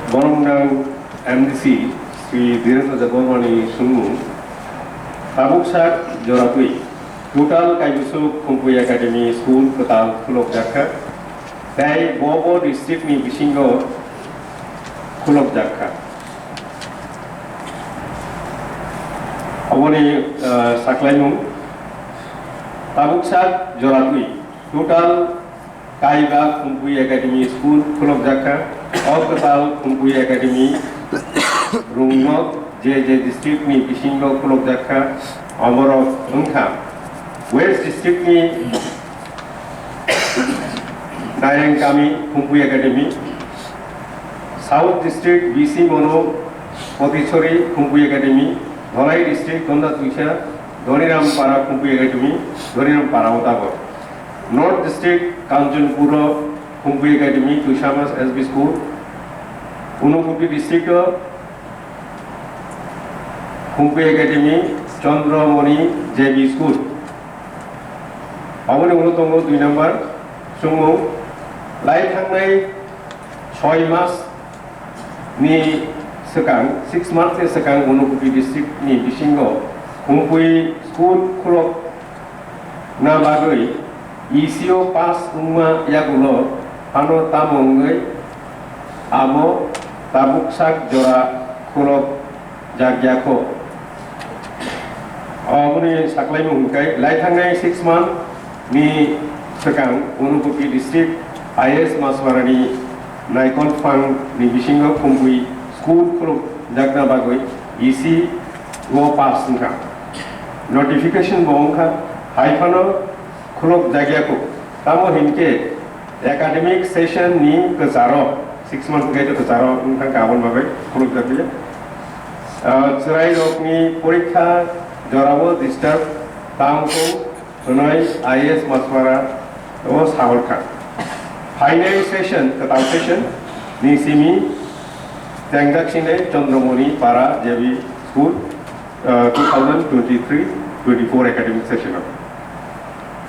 Rwngnok MDC Sri Debbarma Sungmu Kaibwswk Joratui Kwtal Kaibwswk Khumpui Academy School Kwtal Khulok Dai Bobo District ni Bisingo Khulok Aboni Saklaimu Kaibwswk Joratui Kwtal Kaibwswk Khumpui Academy School Khulok Kwtal Khumpui Academy Rwngnok JJ District ni Bisingo Khulok Rwngnok West District ni Rwng Khumpui Academy South District BC Mono Potichori Khumpui Academy Dholai District Gonda Tuisha Dhoniram Para Khumpui Academy Dhoniram Para Utabor North District Kanjunpura Khumpui Academy Tushamas SB School Unupuri District Khumpui Academy Chandramoni JB School Aboni Unutongo 2 number Sungmu Lai Thangnai 6 mas ni sekang 6 months ni sekang Unupuri District ni Bisingo Khumpui School Khulok na bagoi ICO pass umma yagulo ano tamongai amo Kaibwswk jora Khulok jagyako Aboni Saklaimu Hunkai Lai Thangnai 6 months ni sekang Unupuri District IS Maswarani Naikon Fang ni Bisingo Khumpui School Khulok Jagna Bagoi EC Go Pass Nka Notification Bongka Haifano Khulok Jagyako Tamo Hinke Academic Session ni Kesaro 6 months gaito Kesaro Nka Kabon Bagai Khulok Jagya Cerai Rok ni Porikha Jorawo Disturb Tangko Tunai IS Maswara was Haulka. Final session, Kwtal session, ni simi Tangdaksine Chandramoni Para JB School 2023-24 academic session.